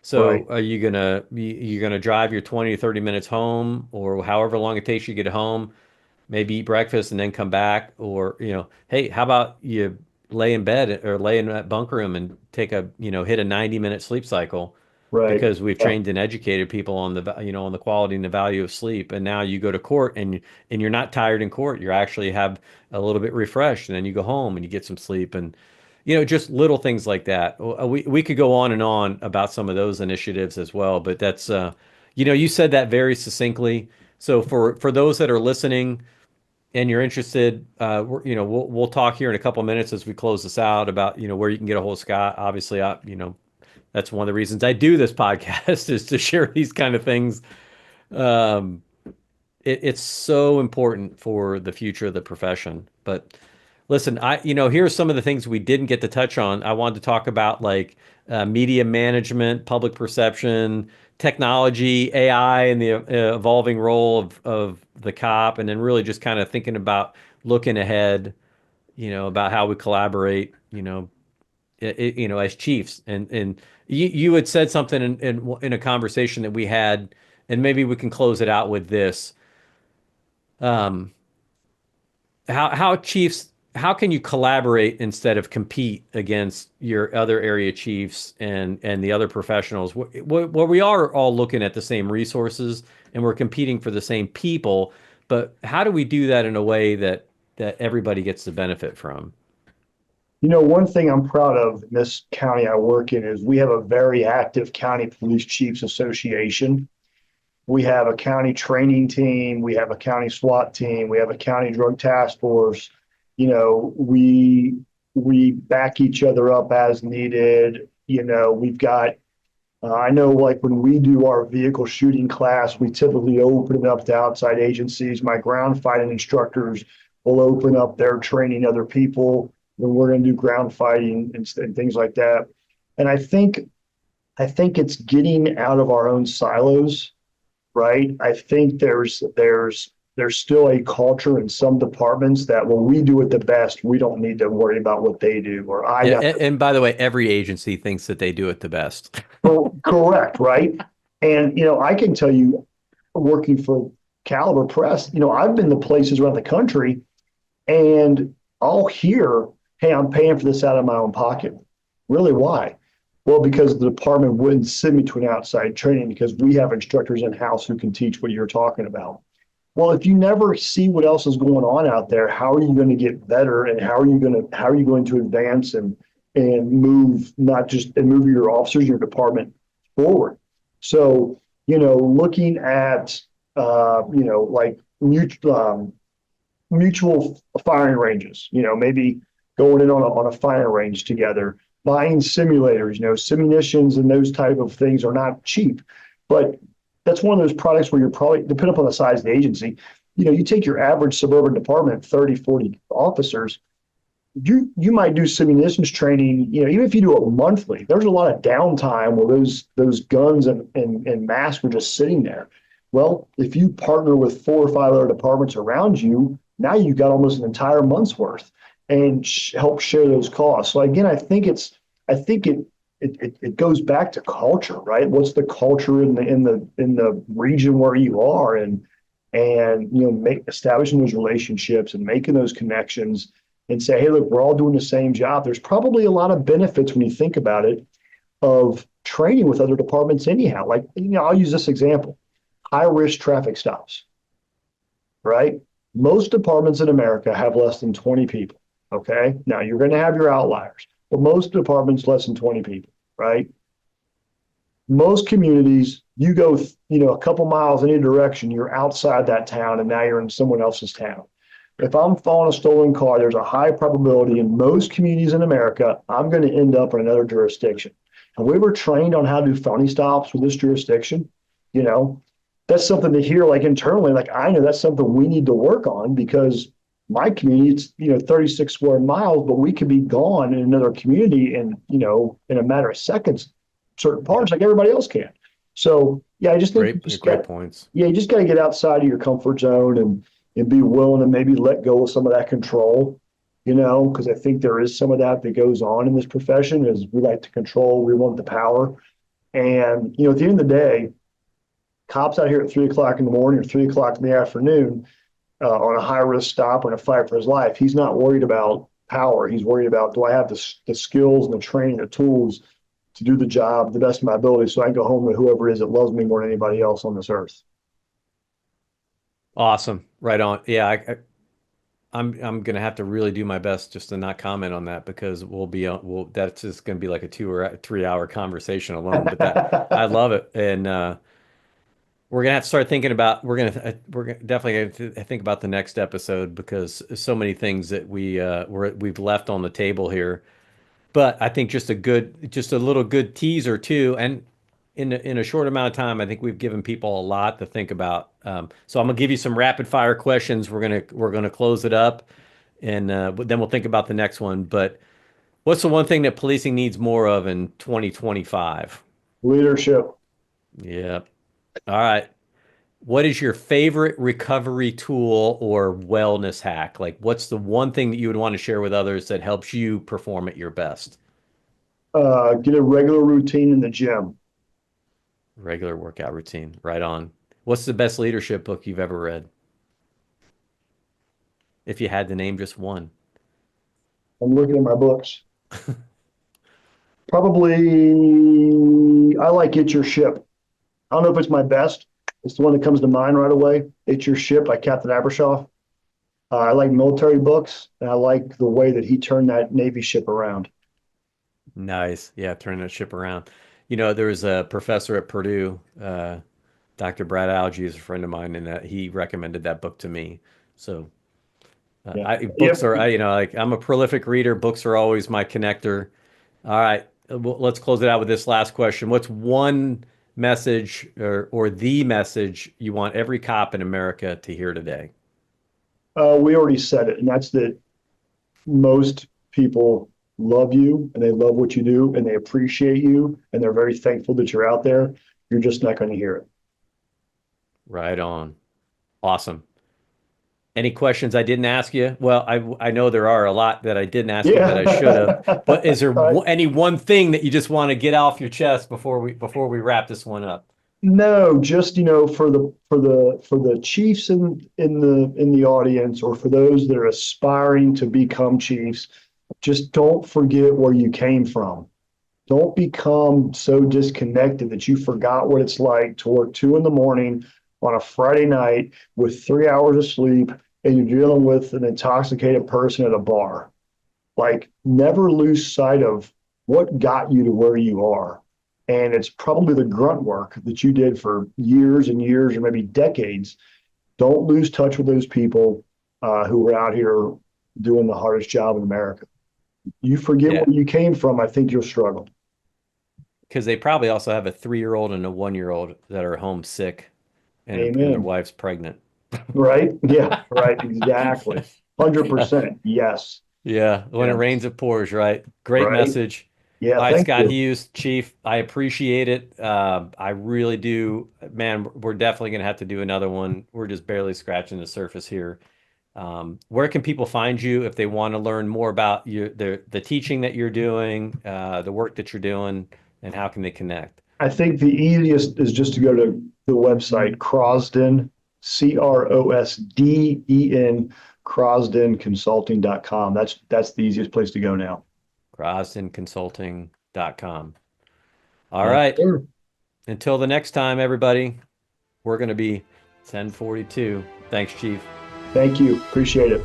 So Right. are you gonna drive your 20 to 30 minutes home or however long it takes you to get home? Maybe eat breakfast and then come back, or hey, how about you lay in bed or lay in that bunk room and take hit a 90-minute sleep cycle Right. because we've Yeah. trained and educated people on on the quality and the value of sleep. And now you go to court and you're not tired in court. You actually have a little bit refreshed, and then you go home and you get some sleep. And just little things like that. We could go on and on about some of those initiatives as well, but that's you said that very succinctly. So for those that are listening and you're interested, we'll talk here in a couple minutes as we close this out about where you can get a hold of Scott. Obviously, that's one of the reasons I do this podcast is to share these kind of things. Um, it's so important for the future of the profession. But listen, here's some of the things we didn't get to touch on. I wanted to talk about like media management, public perception, technology, AI, and the evolving role of the cop, and then really just kind of thinking about looking ahead, about how we collaborate, as chiefs. And you had said something in a conversation that we had, and maybe we can close it out with this. Um, how can you collaborate instead of compete against your other area chiefs and the other professionals where we are all looking at the same resources and we're competing for the same people, but how do we do that in a way that everybody gets the benefit from? One thing I'm proud of in this county I work in is we have a very active county police chiefs association. We have a county training team. We have a county SWAT team. We have a county drug task force. We back each other up as needed. We've got, I know like when we do our vehicle shooting class, we typically open it up to outside agencies. My ground fighting instructors will open up their training other people when we're going to do ground fighting and things like that. And I think it's getting out of our own silos right? I think there's still a culture in some departments that when we do it the best, we don't need to worry about what they do, or I Yeah, got and by the way, every agency thinks that they do it the best. correct, right? And I can tell you, working for Caliber Press, I've been to places around the country, and I'll hear, "Hey, I'm paying for this out of my own pocket." Really, why? Well, because the department wouldn't send me to an outside training because we have instructors in house who can teach what you're talking about. Well, if you never see what else is going on out there, how are you going to get better, and how are you going to advance and move, not just and move your officers, your department forward? So, looking at like mutual firing ranges, maybe going in on a firing range together, buying simulators, simunitions and those type of things are not cheap, but that's one of those products where you're probably, depending upon the size of the agency, you take your average suburban department, 30, 40 officers, you might do simunitions training, even if you do it monthly, there's a lot of downtime where those guns and masks are just sitting there. Well, if you partner with 4 or 5 other departments around you, now you've got almost an entire month's worth and help share those costs. So again, I think it goes back to culture, right? What's the culture in the region where you are, and establishing those relationships and making those connections and say, hey, look, we're all doing the same job. There's probably a lot of benefits when you think about it of training with other departments anyhow. Like, I'll use this example: high risk traffic stops, right? Most departments in America have less than 20 people. Okay. Now you're going to have your outliers, but most departments less than 20 people, right? Most communities, you go, a couple miles in any direction, you're outside that town, and now you're in someone else's town. If I'm following a stolen car, there's a high probability in most communities in America, I'm going to end up in another jurisdiction. And we were trained on how to do felony stops with this jurisdiction. That's something to hear, like internally, like I know that's something we need to work on, because my community, it's 36 square miles, but we could be gone in another community in a matter of seconds, certain parts, like everybody else can. So yeah, I just think great points. Yeah, you just got to get outside of your comfort zone and be willing to maybe let go of some of that control, because I think there is some of that goes on in this profession, is we like to control, we want the power. And, at the end of the day, cops out here at 3 o'clock in the morning or 3 o'clock in the afternoon on a high risk stop or in a fight for his life, he's not worried about power. He's worried about, do I have the skills and the training, the tools to do the job the best of my ability, so I can go home to whoever it is that loves me more than anybody else on this earth. Awesome. Right on. Yeah, I'm gonna have to really do my best just to not comment on that, because that's just gonna be like a 2 or 3 hour conversation alone. But I love it, and we're gonna have to start thinking about. We're definitely going to think about the next episode, because so many things that we've left on the table here. But I think just a little good teaser too, and in a short amount of time, I think we've given people a lot to think about. So I'm gonna give you some rapid fire questions. We're gonna close it up, and then we'll think about the next one. But what's the one thing that policing needs more of in 2025? Leadership. Yeah. All right. What is your favorite recovery tool or wellness hack? Like, what's the one thing that you would want to share with others that helps you perform at your best? Get a regular routine in the gym. Regular workout routine. Right on. What's the best leadership book you've ever read? If you had to name just one. I'm looking at my books. Probably, I like It's Your Ship. I don't know if it's my best. It's the one that comes to mind right away. It's Your Ship by Captain Abershoff. I like military books, and I like the way that he turned that Navy ship around. Nice. Yeah, turning that ship around. There was a professor at Purdue, Dr. Brad Alge is a friend of mine, and he recommended that book to me. So Yeah. books Yep. are, like, I'm a prolific reader. Books are always my connector. All right, let's close it out with this last question. What's one message or the message you want every cop in America to hear today? We already said it, and that's that most people love you and they love what you do and they appreciate you and they're very thankful that you're out there. You're just not going to hear it. Right on. Awesome. Any questions I didn't ask you? Well, I know there are a lot that I didn't ask you that I should have. Yeah. But is there Right. any one thing that you just want to get off your chest before we wrap this one up? No, just for the chiefs in the audience, or for those that are aspiring to become chiefs, just don't forget where you came from. Don't become so disconnected that you forgot what it's like to work 2 in the morning on a Friday night with 3 hours of sleep, and you're dealing with an intoxicated person at a bar. Like, never lose sight of what got you to where you are. And it's probably the grunt work that you did for years and years, or maybe decades. Don't lose touch with those people who are out here doing the hardest job in America. You forget Yeah, where you came from, I think you'll struggle. because they probably also have a 3-year-old and a 1-year-old that are homesick and their Amen. wife's pregnant. Right? Yeah, right. Exactly. 100%. Yes. Yeah, when it Yes. rains, it pours, right? Great Right. message. Yeah. All right, Thank Scott you. Hughes, Chief, I appreciate it. I really do. Man, we're definitely going to have to do another one. We're just barely scratching the surface here. Where can people find you if they want to learn more about the teaching that you're doing, the work that you're doing, and how can they connect? I think the easiest is just to go to the website Crosden, Crosden, CrosdenConsulting.com. That's the easiest place to go now. CrosdenConsulting.com. All Yes, right. sir. Until the next time, everybody, we're going to be 1042. Thanks, Chief. Thank you. Appreciate it.